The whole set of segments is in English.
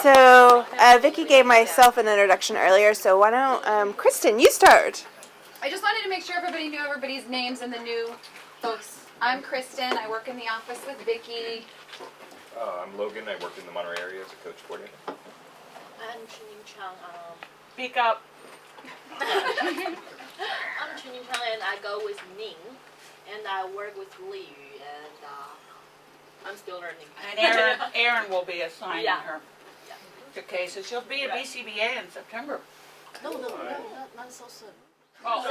So Vicki gave myself an introduction earlier, so why don't Kristen, you start. I just wanted to make sure everybody knew everybody's names and the new folks. I'm Kristen. I work in the office with Vicki. I'm Logan. I work in the Monterey area as a coach coordinator. I'm Chuning Chang. Speak up. I'm Chuning Chang, and I go with Ning, and I work with Li Yu, and I'm still learning. And Aaron will be assigning Yeah. her to cases. She'll be a BCBA in September. No, not so soon. Oh.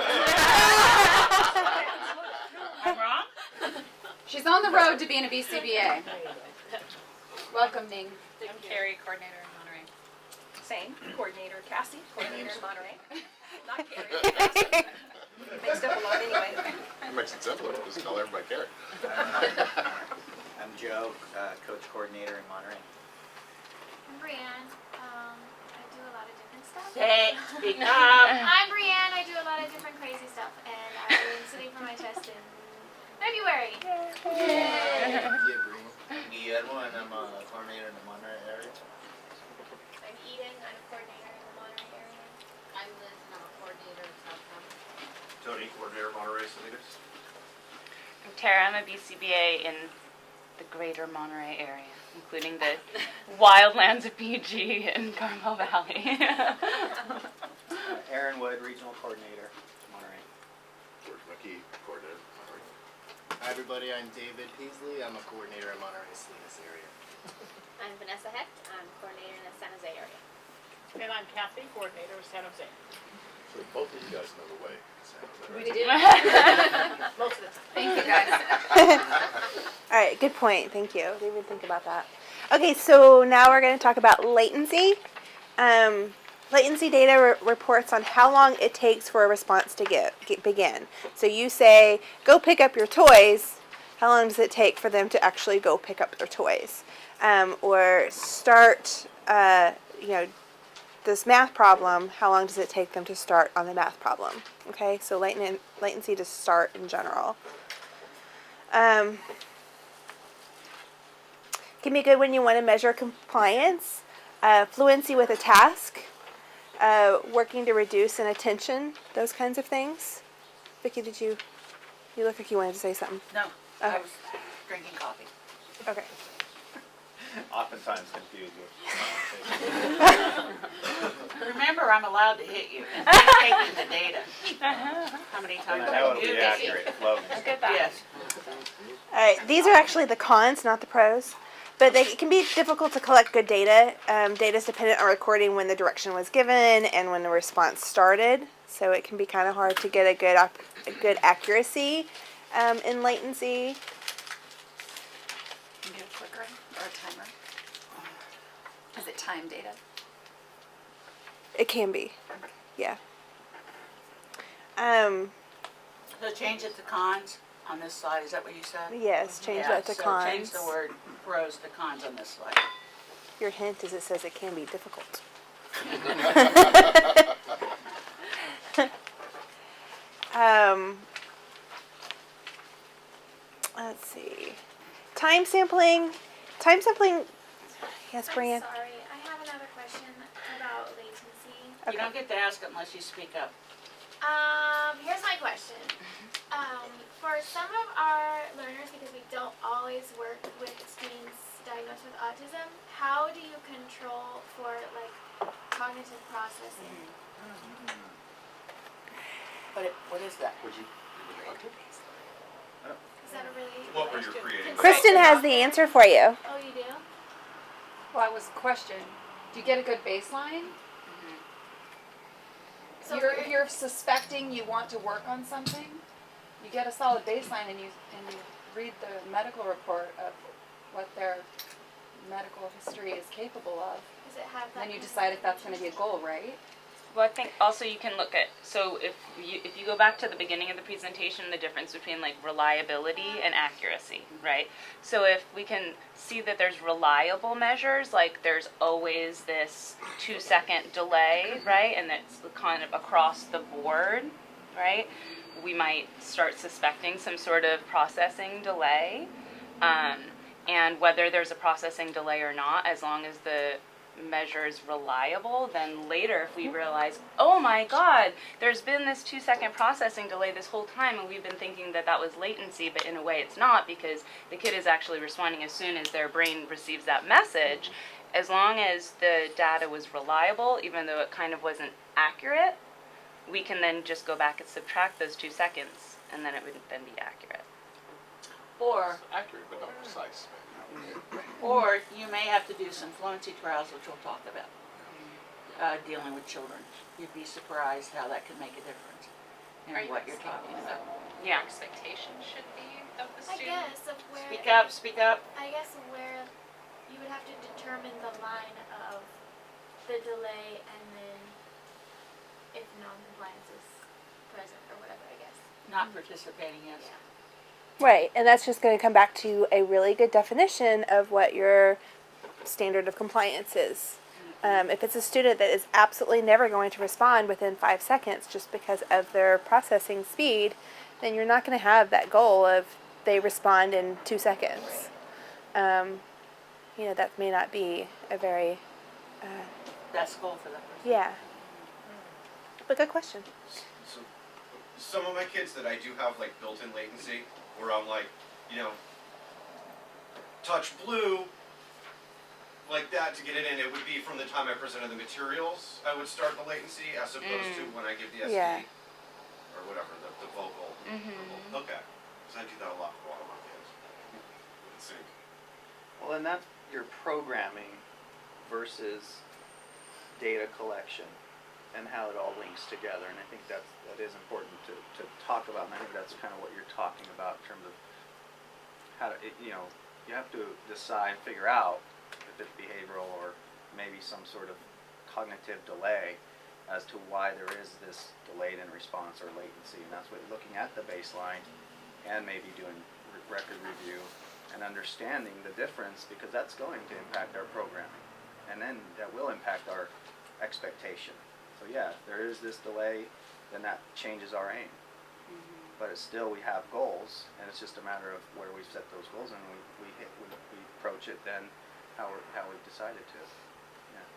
I'm wrong? She's on the road to being a BCBA. Welcome, Ning. Thank I'm you. Carrie, coordinator in Monterey. Same, coordinator Cassie, coordinator in Monterey. Not Carrie. Mixed up a lot anyway. It makes it simpler. Just call everybody Carrie. I'm Joe, coach coordinator in Monterey. I'm Brianne. I do a lot of different stuff. Speak up. I'm Brianne. I do a lot of different crazy stuff, and I'm sitting for my test in February. Guillermo, and I'm a coordinator in the Monterey area. I'm Eden. I'm a coordinator in the Monterey area. I'm Liz, and I'm a coordinator in South County. Tony, coordinator Monterey Salinas. I'm Tara, I'm a BCBA in the greater Monterey area, including the wildlands of PG and Carmel Valley. Aaron Wood, regional coordinator, Monterey. George McKee, coordinator Monterey. Hi everybody, I'm David Peasley. I'm a coordinator in Monterey Salinas area. I'm Vanessa Hecht. I'm coordinator in the San Jose area. And I'm Kathy, coordinator of San Jose. So both of you guys know the way. We do. Most of the time. Thank you, guys. All right, good point. Thank you. Didn't even think about that. Okay, so now we're going to talk about latency. Latency data reports on how long it takes for a response to begin. So you say, go pick up your toys. How long does it take for them to actually go pick up their toys? Or start, this math problem, how long does it take them to start on the math problem? Okay, so latency to start in general. Can be good when you want to measure compliance, fluency with a task, working to reduce inattention, those kinds of things. Vicki, you look like you wanted to say something. No, I Okay. was drinking coffee. Okay. Oftentimes confused with. Remember, I'm allowed to hit you. And I'm taking the data. How many times That would you be hit accurate. Logan. Look at that. Yes. All right, these are actually the cons, not the pros. But it can be difficult to collect good data. Data is dependent on recording when the direction was given and when the response started. So it can be kind of hard to get a good accuracy in latency. Can you get a clicker or a timer? Is it time data? It can be, yeah. So change it to cons on this slide. Is that what you said? Yes, change that to so cons. change the word pros to cons on this slide. Your hint is it says it can be difficult. Let's see. Time sampling. Yes, Brianne. I'm sorry. I have another question about latency. You don't get to ask it unless you speak up. Here's my question. For some of our learners, because we don't always work with students diagnosed with autism, how do you control for cognitive processing? What is that? Would you? Is that a really What were you creating? Kristen has the answer for you. Oh, you do? Well, that was the question. Do you get a good baseline? So If you're suspecting you want to work on something, you get a solid baseline and you read the medical report of what their medical history is capable of. does it have that? Then you decide if that's going to be a goal, right? Well, I think also you can look at, so if you go back to the beginning of the presentation, the difference between reliability and accuracy, right? So if we can see that there's reliable measures, like there's always this 2-second delay, right? And that's kind of across the board, right? We might start suspecting some sort of processing delay. And whether there's a processing delay or not, as long as the measures reliable, then later if we realize, oh my god, there's been this 2-second processing delay this whole time and we've been thinking that that was latency, but in a way it's not because the kid is actually responding as soon as their brain receives that message. As long as the data was reliable, even though it kind of wasn't accurate, we can then just go back and subtract those 2 seconds and then it would then be accurate. Or Accurate, but not precise. Or you may have to do some fluency trials, which we'll talk about, dealing with children. You'd be surprised how that can make a difference in Are you what you're asking talking what about. Yeah. expectation should be of the I student? guess of where. Speak up, speak up. I guess where you would have to determine the line of the delay and then if non-compliance is present or whatever, I guess. Not participating, yes. Right, and that's just going to come back to a really good definition of what your standard of compliance is. If it's a student that is absolutely never going to respond within 5 seconds just because of their processing speed, then you're not going to have that goal of they respond in 2 seconds. That may not be a very, Best goal for that person. yeah. But good question. So, some of my kids that I do have like built-in latency, where I'm like, touch blue, like that to get it in. It would be from the time I presented the materials, I would start the latency, as opposed to when I give the SD Yeah. or whatever the vocal. Okay, because I do that a lot with a lot of my kids. Let's see. Well, and that's your programming versus data collection and how it all links together. And I think that is important to talk about. And I think that's kind of what you're talking about in terms of how to, you have to decide, figure out if it's behavioral or maybe some sort of cognitive delay as to why there is this delayed in response or latency. And that's what looking at the baseline and maybe doing record review and understanding the difference, because that's going to impact our programming. And then that will impact our expectation. So yeah, if there is this delay, then that changes our aim. But it's still, we have goals, and it's just a matter of where we set those goals, and we approach it then how we've decided to. Yeah.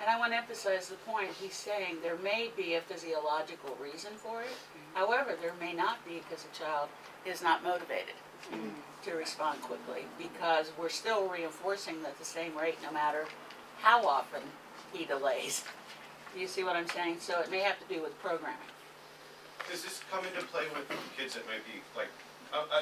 And I want to emphasize the point, he's saying there may be a physiological reason for it. However, there may not be because the child is not motivated to respond quickly, because we're still reinforcing at the same rate no matter how often he delays. Do you see what I'm saying? So it may have to do with programming. Does this come into play with kids that might be like, I don't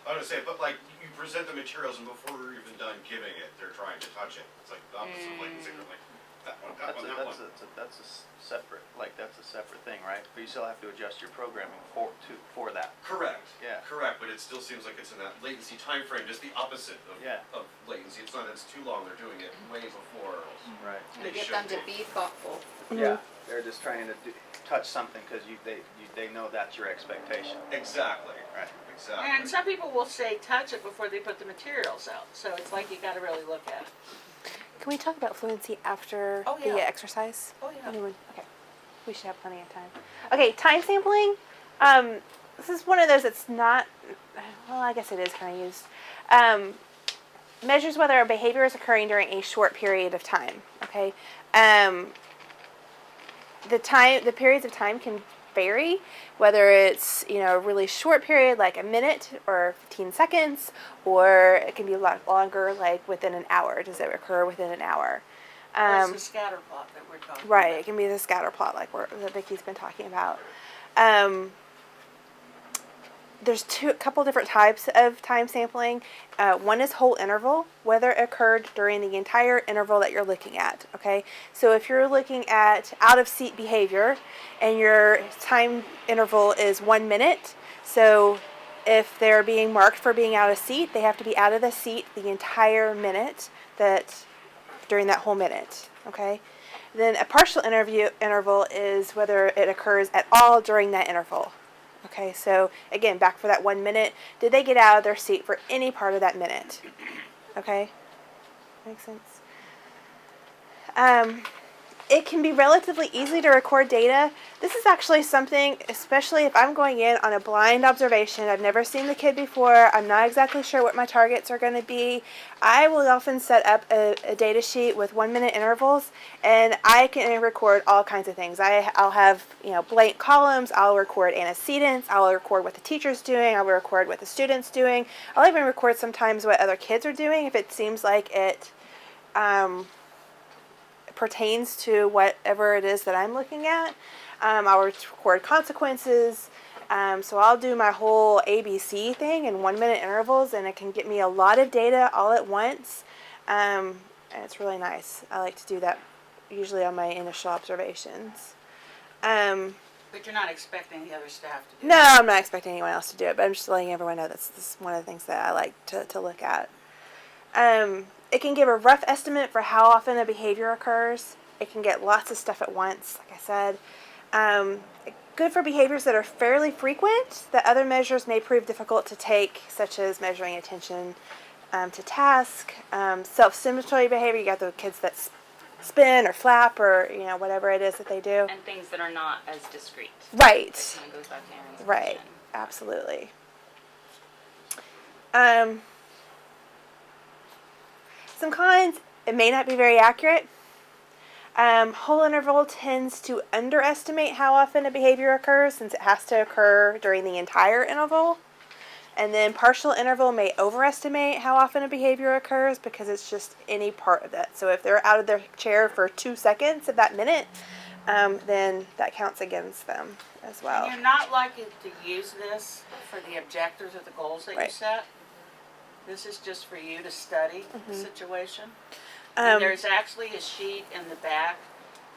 want to say it, but like you present the materials and before we're even done giving it, they're trying to touch it. It's like the opposite of latency. They're like, that one, that one, that one. That's a separate, that's a separate thing, right? But you still have to adjust your programming for that. Correct. Yeah. Correct, but it still seems like it's in that latency time frame, just the opposite of, Yeah. of latency. It's not that it's too long, they're doing it way before Right. they Get should them to be thoughtful. Yeah. They're just trying to touch something because they know that's your expectation. Exactly. Right. Exactly. And some people will say touch it before they put the materials out. So it's like you got to really look at it. Can we talk about fluency after Oh, the yeah. exercise? Oh, yeah. Anyone? Okay. We should have plenty of time. Okay, time sampling. This is one of those that's not, well, I guess it is kind of used. Measures whether a behavior is occurring during a short period of time. Okay. The periods of time can vary, whether it's a really short period like a minute or 15 seconds, or it can be a lot longer, like within an hour. Does it occur within an hour? That's the scatter plot that we're talking Right, about. it can be the scatter plot like that Vicky's been talking about. There's a couple different types of time sampling. One is whole interval, whether it occurred during the entire interval that you're looking at. Okay, so if you're looking at out of seat behavior and your time interval is 1 minute, so if they're being marked for being out of seat, they have to be out of the seat the entire minute during that whole minute. Okay, then a partial interval is whether it occurs at all during that interval. Okay, so again, back for that 1 minute, did they get out of their seat for any part of that minute? Okay, makes sense. it can be relatively easy to record data. This is actually something, especially if I'm going in on a blind observation, I've never seen the kid before, I'm not exactly sure what my targets are going to be. I will often set up a data sheet with 1 minute intervals, and I can record all kinds of things. I'll have, blank columns, I'll record antecedents, I'll record what the teacher's doing, I'll record what the student's doing. I'll even record sometimes what other kids are doing if it seems like it pertains to whatever it is that I'm looking at. I'll record consequences. So I'll do my whole ABC thing in 1 minute intervals, and it can get me a lot of data all at once. And it's really nice. I like to do that usually on my initial observations. But you're not expecting the other staff to do No, that. I'm not expecting anyone else to do it, but I'm just letting everyone know this is one of the things that I like to look at. It can give a rough estimate for how often a behavior occurs. It can get lots of stuff at once, like I said. Good for behaviors that are fairly frequent that other measures may prove difficult to take, such as measuring attention to task, self-stimulatory behavior. You got the kids that spin or flap or whatever it is that they do. And things that are not as discrete. Right. That kind of goes back to Aaron's Right. question. Absolutely. Some cons, it may not be very accurate. Whole interval tends to underestimate how often a behavior occurs since it has to occur during the entire interval. And then partial interval may overestimate how often a behavior occurs because it's just any part of that. So if they're out of their chair for 2 seconds of that minute, then that counts against them as well. And you're not likely to use this for the objectives or the goals that you Right. set. This is just for you to study the situation. Um, And there's actually a sheet in the back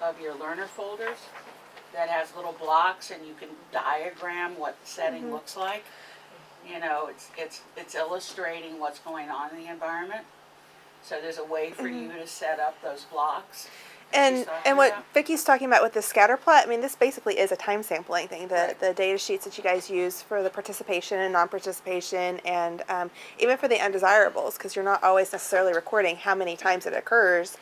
of your learner folders that has little blocks, and you can diagram what the setting looks like. It's illustrating what's going on in the environment. So there's a way for you to set up those blocks. And what Vicky's talking about with the scatter plot, I mean, this basically is a time sampling thing. The data sheets that you guys use for the participation and non-participation, and even for the undesirables, because you're not always necessarily recording how many times it occurs.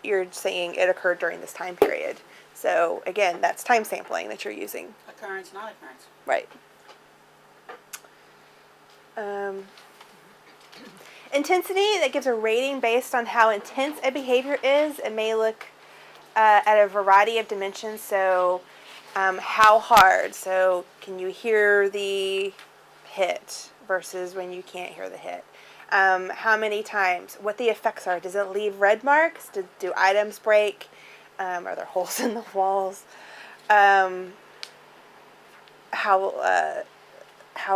You're saying it occurred during this time period. So again, that's time sampling that you're using. Occurrence, not occurrence. Right. Intensity, that gives a rating based on how intense a behavior is. It may look at a variety of dimensions. So how hard, so can you hear the hit versus when you can't hear the hit. How many times, what the effects are. Does it leave red marks? Do items break? Are there holes in the walls? How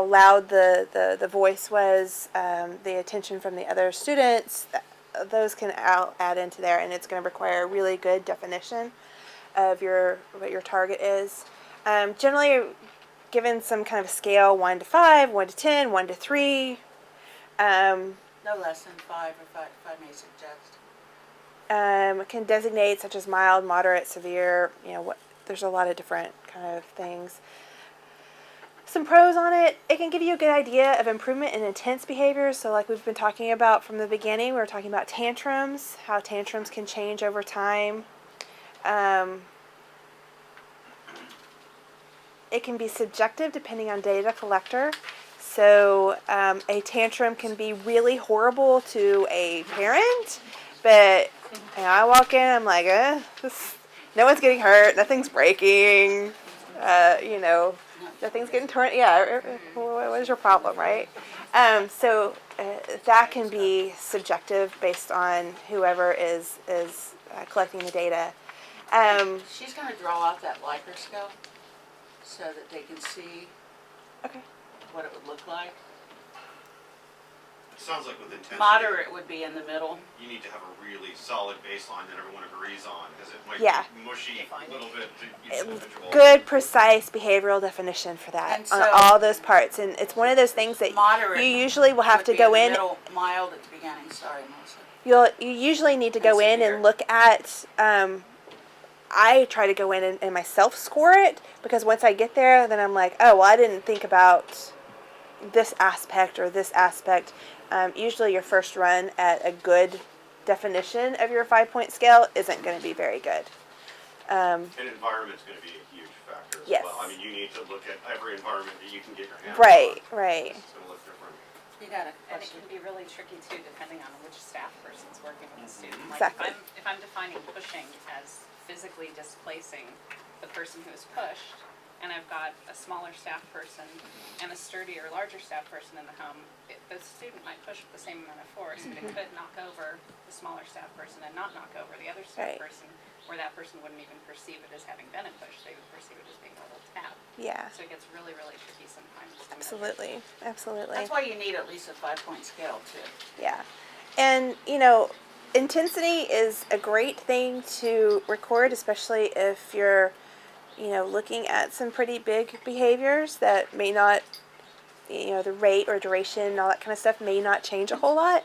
loud the voice was, the attention from the other students, those can add into there, and it's going to require a really good definition of what your target is. Generally, given some kind of scale, 1 to 5, 1 to 10, 1 to 3. No less than 5, or 5 may suggest. Can designate such as mild, moderate, severe. There's a lot of different kind of things. Some pros on it, it can give you a good idea of improvement in intense behaviors. So like we've been talking about from the beginning, we were talking about tantrums, how tantrums can change over time. It can be subjective depending on data collector. So a tantrum can be really horrible to a parent, but I walk in, I'm like, no one's getting hurt, nothing's breaking, nothing's getting torn. Yeah, what is your problem, right? So that can be subjective based on whoever is collecting the data. She's going to draw out that Likert scale so that they can see what it would look like. It sounds like with intensity, Moderate would be in the middle. you need to have a really solid baseline that everyone agrees on, because it might Yeah. be mushy a little bit to each individual. Good, precise behavioral definition for that And on so- all those parts. And it's one of those things that Moderate you usually will have would to be go in in. the middle, mild at the beginning. Sorry, Melissa. You usually need to go in severe. and look at. I try to go in and myself score it, because once I get there, then I'm like, oh, well, I didn't think about this aspect or this aspect. Usually your first run at a good definition of your 5-point scale isn't going to be very good. And environment's gonna be a huge factor as Yes. well. I mean, you need to look at every environment that you can get your hands on. Right, right. It's gonna look different. You got a And it question? can be really tricky too, depending on which staff person's working with the student. Like Exactly. if I'm defining pushing as physically displacing the person who is pushed, and I've got a smaller staff person and a sturdier, larger staff person in the home, the student might push with the same amount of force, but it could knock over the smaller staff person and not knock over the other staff Right. person, where that person wouldn't even perceive it as having been a push, they would perceive it as being a little tap. Yeah. So it gets really, really tricky sometimes to measure. Absolutely. Absolutely. That's why you need at least a 5-point scale too. Yeah. And, you know, intensity is a great thing to record, especially if you're, you know, looking at some pretty big behaviors that may not, you know, the rate or duration and all that kind of stuff may not change a whole lot.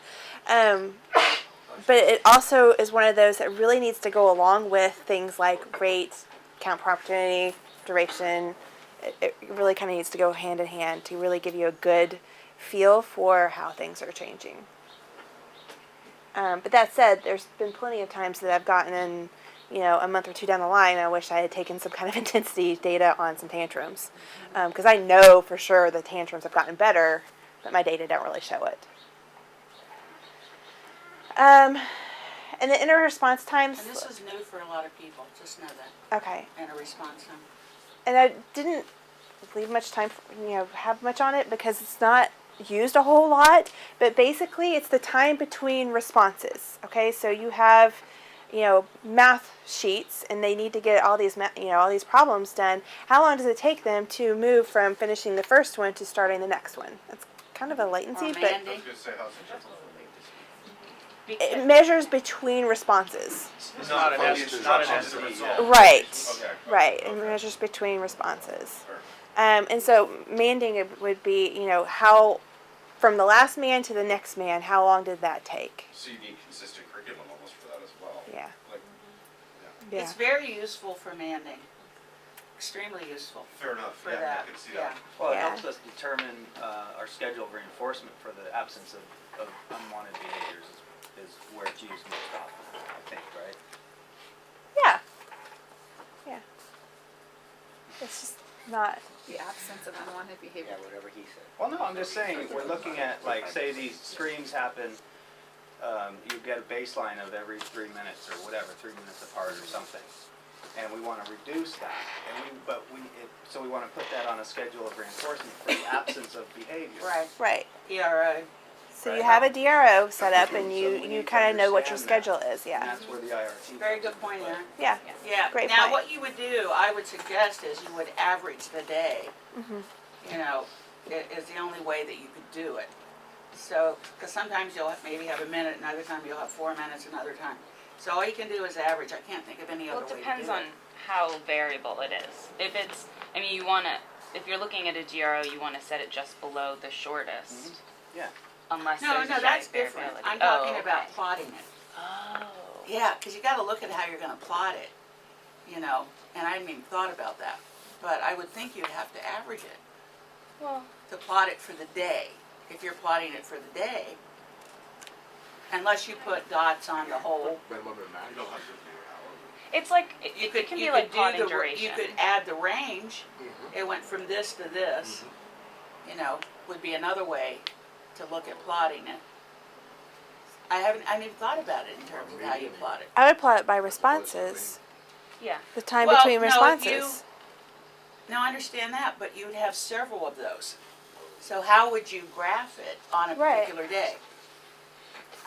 But it also is one of those that really needs to go along with things like rate, count per opportunity, duration. It really kind of needs to go hand in hand to really give you a good feel for how things are changing. But that said, there's been plenty of times that I've gotten in, you know, a month or two down the line, I wish I had taken some kind of intensity data on some tantrums. Because I know for sure the tantrums have gotten better, but my data don't really show it. And the inter-response times, And this is new for a lot of people, just know that, okay. and a response time. And I didn't leave much time, you know, have much on it because it's not used a whole lot. But basically, it's the time between responses. Okay, so you have, you know, math sheets, and they need to get all these, all these problems done. How long does it take them to move from finishing the first one to starting the next one? That's kind of a latency, Or but I was gonna say, how's it? it measures between responses. It's not an estimate. Right. Okay. Right. It Okay. measures between responses. Sure. And so manding it would be, you know, how, from the last man to the next man, how long did that take? So you need consistent curriculum almost for that as well. Yeah. Like, Yeah. It's very useful for manding, extremely useful. fair enough, For yeah, that, I can see yeah. that. Well, it Yeah. helps us determine our schedule of reinforcement for the absence of unwanted behaviors is where it's used most often, I think, right? Yeah. Yeah. It's just not. The absence of unwanted behavior. Whatever he said. Well, no, I'm just saying, we're looking at, like, say these streams happen, you get a baseline of every 3 minutes or whatever, 3 minutes apart or something. And we want to reduce that, so we want to put that on a schedule of reinforcement for the absence of behavior. Right. ERO. So Right. you have a DRO set up, and So you we need to kind of know what your understand schedule that. is. And Yeah. that's where the IRT. Very comes good into point, play. Aaron. Yeah. Yeah, Great now point. what you would do, I would suggest, is you would average the day. Mhm. You know, is the only way that you could do it. So, because sometimes you'll maybe have a minute, another time you'll have 4 minutes, another time. So all you can do is average. I can't think of any Well, other it way to depends do on it. how variable it is. If it's, I mean, you want to, if you're looking at a GRO, you want to set it just below the shortest. Yeah. Unless No, there's no, a that's giant different. variability. I'm talking Oh, about okay. plotting it. Oh. Yeah, because you got to look at how you're going to plot it, you know, and I hadn't even thought about that. But I would think you'd have to average it Well, to plot it for the day, if you're plotting it for the day. Unless you put dots on the whole. You don't have to do hours. it's like, You it could, can you be like could do plotting the, duration. you could add the range. It went from this to this, you know, would be another way to look at plotting it. I haven't even thought about it in terms of how you plot it. I would plot it by responses. Yeah. The time Well, between no, if responses. No, I understand that, but you'd have several of those. So how would you graph it on a Right. particular day?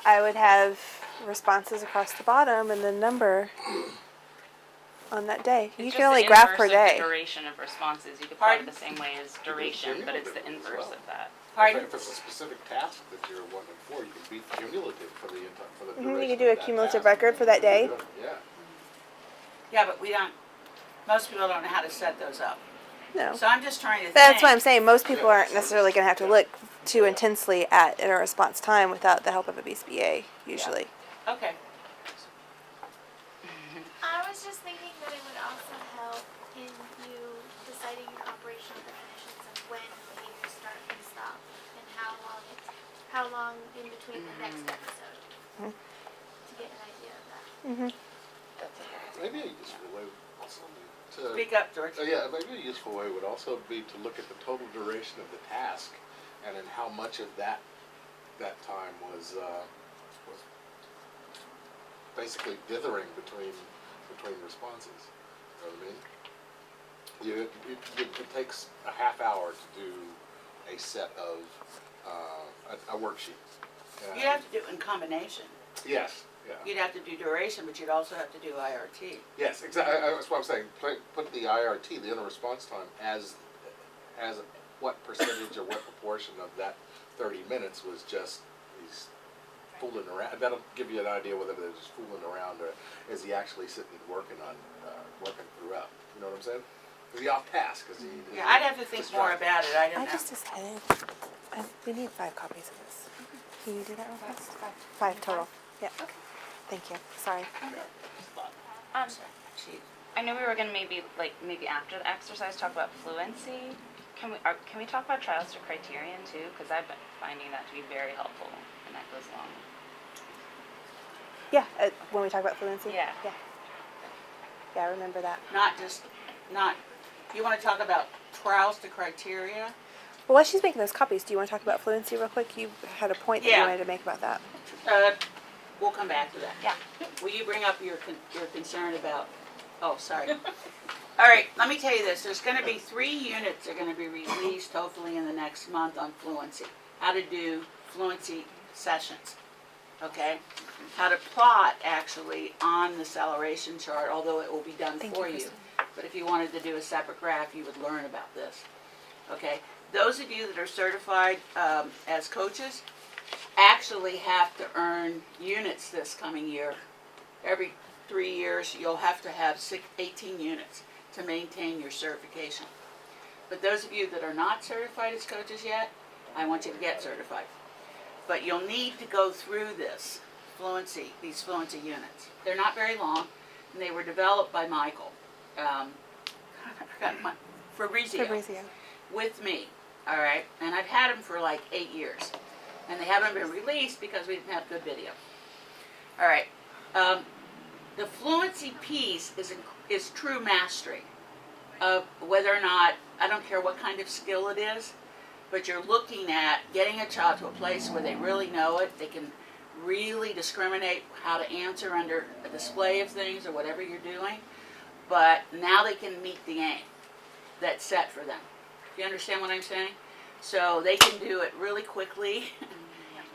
I would have responses across the bottom and the number on that day. It's You just can only the graph per inverse of day. the duration of responses. You could plot it Pardon? the same way as duration, but it's the inverse of that. Pardon? If it's a specific task that you're wanting for, you can be cumulative for the duration. You could do a of that cumulative task. record for that day. Yeah. Yeah, but most people don't know how to set those up. No. So I'm just trying to think. That's what I'm saying. Most people aren't necessarily going to have to look too intensely at inter-response time without the help of a BCBA, usually. Okay. I was just thinking that it would also help in you deciding your operational definitions of when behaviors start and stop, and how long in between the next episode, Mhm. to get an idea of that. Mm-hmm. Maybe a useful way to, Speak up, George. yeah, maybe a useful way would also be to look at the total duration of the task, and then how much of that time was basically dithering between responses. You know what I mean? It takes a half hour to do a set of a worksheet. You'd have to do it in combination. Yes. Yeah. You'd have to do duration, but you'd also have to do IRT. Yes, exactly. That's what I'm saying. Put the IRT, the inner response time, as what percentage or what proportion of that 30 minutes was just he's fooling around. That'll give you an idea whether they're just fooling around or is he actually sitting and working throughout. You know what I'm saying? Is he off task? Is he? Yeah, I'd have to think more about it. I don't I know. just decided we need 5 copies of this. Can you do that real fast? 5 total. Yeah. Okay. Thank you. Sorry. Gee. I know we were gonna maybe after the exercise talk about fluency. Can we talk about trials to criterion too? Because I've been finding that to be very helpful, and that goes along. Yeah. When we talk about fluency. Yeah. Yeah. Yeah, I remember that. Not. You want to talk about trials to criteria? Well, while she's making those copies, do you want to talk about fluency real quick? You had a point that you Yeah. wanted to make about that. We'll come back to that. Yeah. Will you bring up your concern about? Oh, sorry. All right. Let me tell you this. There's going to be 3 units that are going to be released hopefully in the next month on fluency. How to do fluency sessions. Okay. How to plot actually on the acceleration chart, although it will be done Thank for you, you. Kristen. But if you wanted to do a separate graph, you would learn about this. Okay. Those of you that are certified as coaches actually have to earn units this coming year. Every 3 years, you'll have to have 18 units to maintain your certification. But those of you that are not certified as coaches yet, I want you to get certified. But you'll need to go through these fluency units. They're not very long, and they were developed by Michael. Fabrizio. With me, all right? And I've had them for like 8 years. And they haven't been released because we didn't have good video. All right. The fluency piece is true mastery of whether or not, I don't care what kind of skill it is, but you're looking at getting a child to a place where they really know it. They can really discriminate how to answer under a display of things or whatever you're doing. But now they can meet the aim that's set for them. Do you understand what I'm saying? So they can do it really quickly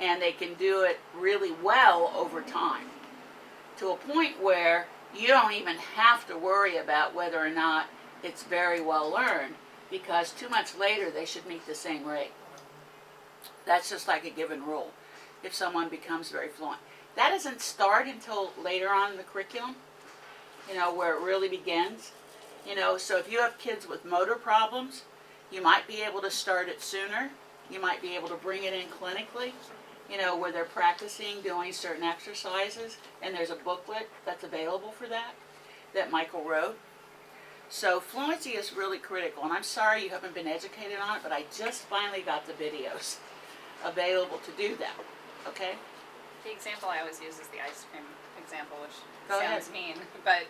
and they can do it really well over time to a point where you don't even have to worry about whether or not it's very well learned, because 2 months later they should meet the same rate. That's just like a given rule if someone becomes very fluent. That doesn't start until later on in the curriculum, where it really begins. So if you have kids with motor problems, you might be able to start it sooner. You might be able to bring it in clinically, where they're practicing doing certain exercises, and there's a booklet that's available for that Michael wrote. So fluency is really critical, and I'm sorry you haven't been educated on it, but I just finally got the videos available to do that, okay? The example I always use is the ice cream example, which Go sounds ahead. mean, but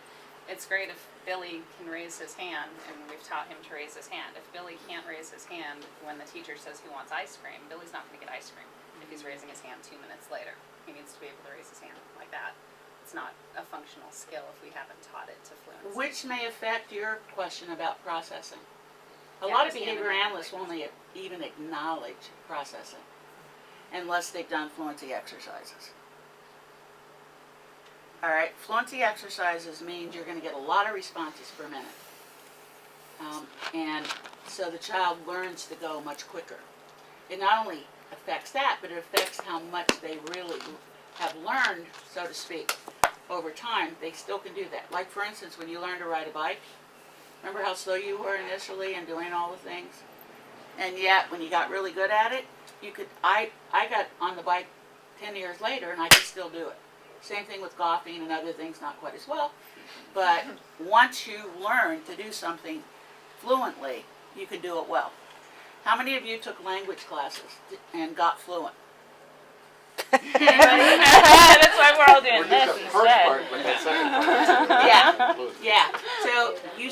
it's great if Billy can raise his hand, and we've taught him to raise his hand. If Billy can't raise his hand when the teacher says he wants ice cream, Billy's not going to get ice cream if he's raising his hand 2 minutes later. He needs to be able to raise his hand like that. It's not a functional skill if we haven't taught it to fluency. Which may affect your question about processing. A Yeah, lot of his hand behavior and analysts won't even acknowledge processing unless they've done fluency exercises. All right, fluency exercises means you're going to get a lot of responses per minute. And so the child learns to go much quicker. It not only affects that, but it affects how much they really have learned, so to speak, over time. They still can do that. Like, for instance, when you learn to ride a bike, remember how slow you were initially and doing all the things? And yet, when you got really good at it, you could, I got on the bike 10 years later and I could still do it. Same thing with golfing and other things, not quite as well. But once you learn to do something fluently, you can do it well. How many of you took language classes and got fluent? That's why we're all doing We're this just the first instead. part, but that second part. Yeah.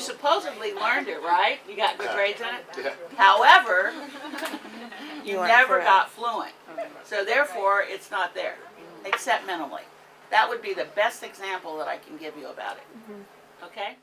supposedly learned it, right? You got good grades in it? Yeah. However, you weren't never fluent. got fluent. So therefore, it's not there, except mentally. That would be the best example that I can give you about it. Okay?